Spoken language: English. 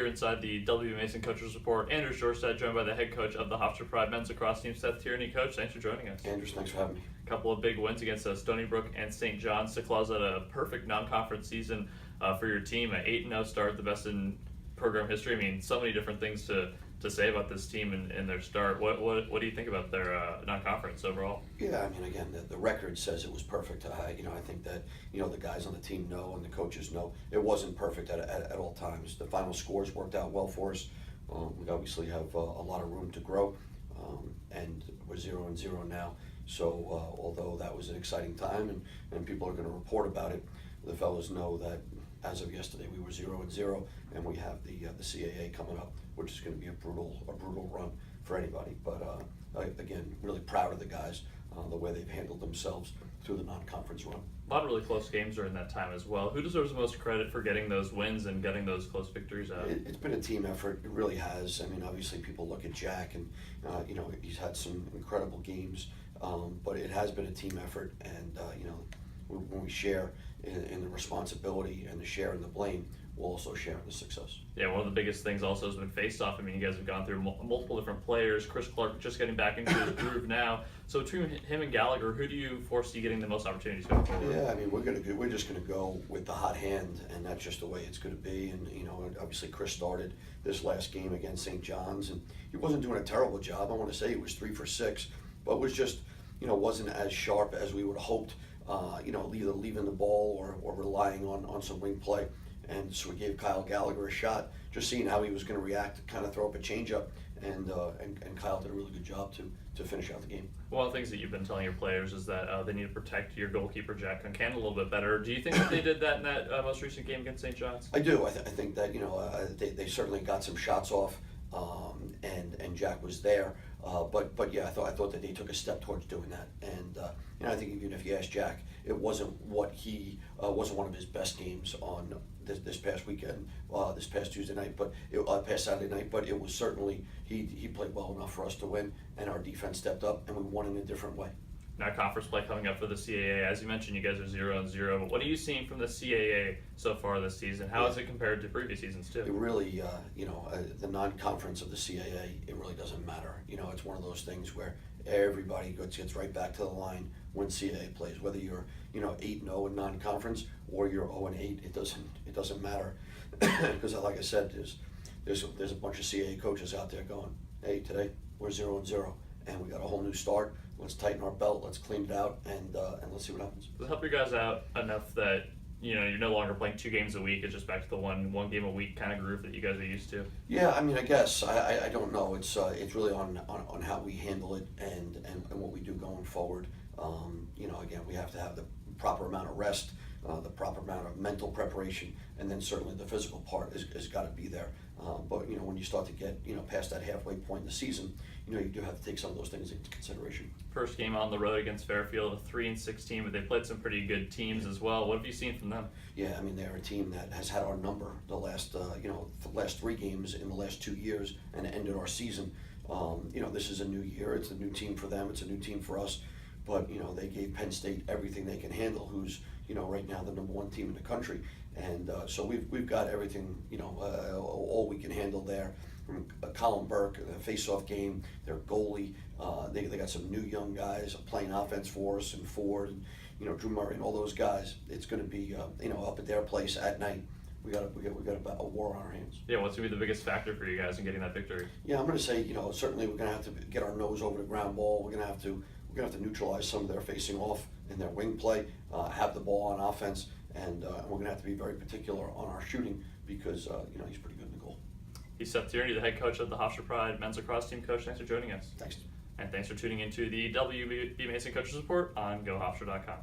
here inside the W. Mason Coaches Report. Andrew Shorstad, joined by the head coach of the Hofstra Pride men's lacrosse team, Seth Tierney. Coach, thanks for joining us. Andrew, thanks for having me. A couple of big wins against Stony Brook and St. John's to close out a perfect non-conference season for your team. An 8-0 start, the best in program history. I mean, so many different things to say about this team and their start. What do you think about their non-conference overall? Yeah, I mean, again, the record says it was perfect. I think that the guys on the team know and the coaches know it wasn't perfect at all times. The final scores worked out well for us. We obviously have a lot of room to grow, and we're 0-0 now. So although that was an exciting time and people are going to report about it, the fellows know that as of yesterday we were 0-0, and we have the CAA coming up, which is going to be a brutal run for anybody. But again, really proud of the guys, the way they've handled themselves through the non-conference run. A lot of really close games during that time as well. Who deserves the most credit for getting those wins and getting those close victories out? It's been a team effort. It really has. I mean, obviously people look at Jack and he's had some incredible games, but it has been a team effort. And when we share in the responsibility and the share in the blame, we'll also share in the success. Yeah, one of the biggest things also has been Faceoff. I mean, you guys have gone through multiple different players. Chris Clark just getting back into his groove now. So between him and Gallagher, who do you foresee getting the most opportunities going forward? Yeah, I mean, we're just going to go with the hot hand, and that's just the way it's going to be. And obviously Chris started this last game against St. John's, and he wasn't doing a terrible job. I want to say he was 3 for 6, but was just wasn't as sharp as we would have hoped. Either leaving the ball or relying on some wing play. And so we gave Kyle Gallagher a shot, just seeing how he was going to react, kind of throw up a changeup, and Kyle did a really good job to finish out the game. One of the things that you've been telling your players is that they need to protect your goalkeeper, Jack Concan, a little bit better. Do you think that they did that in that most recent game against St. John's? I do. I think that they certainly got some shots off, and Jack was there. But yeah, I thought that they took a step towards doing that, and I think even if you ask Jack, it wasn't wasn't one of his best games on this past weekend, this past Tuesday night, but past Saturday night. But it was certainly he played well enough for us to win, and our defense stepped up, and we won in a different way. Now, conference play coming up for the CAA. As you mentioned, you guys are 0-0. But what are you seeing from the CAA so far this season? How is it compared to previous seasons too? It really, the non-conference of the CAA, it really doesn't matter. It's one of those things where everybody gets right back to the line when CAA plays. Whether you're 8-0 in non-conference or you're 0-8, it doesn't matter. Because like I said, there's a bunch of CAA coaches out there going, hey, today we're 0-0. And we got a whole new start. Let's tighten our belt. Let's clean it out, and let's see what happens. Does it help your guys out enough that you're no longer playing 2 games a week? It's just back to the one game a week kind of groove that you guys are used to. Yeah, I mean, I guess I don't know. It's really on how we handle it and what we do going forward. Again, we have to have the proper amount of rest, the proper amount of mental preparation, and then certainly the physical part has got to be there. But when you start to get past that halfway point in the season, you do have to take some of those things into consideration. First game on the road against Fairfield, a 3-6 team, but they played some pretty good teams as well. What have you seen from them? Yeah, I mean, they're a team that has had our number the last the last 3 games in the last 2 years and ended our season. This is a new year. It's a new team for them. It's a new team for us. But they gave Penn State everything they can handle, who's right now the number 1 team in the country, and so we've got everything all we can handle there. From Colin Burke, the Faceoff game, their goalie, they got some new young guys playing offense for us, and Ford, and Drew Murray, and all those guys. It's going to be up at their place at night. We got a war on our hands. Yeah, what's going to be the biggest factor for you guys in getting that victory? Yeah, I'm going to say certainly we're going to have to get our nose over the ground ball. We're going to have to neutralize some of their facing off in their wing play, have the ball on offense, and we're going to have to be very particular on our shooting because he's pretty good in the goal. He's Seth Tierney, the head coach of the Hofstra Pride men's lacrosse team. Coach, thanks for joining us. Thanks. And thanks for tuning into the WB Mason Coaches Report on GoHofstra.com.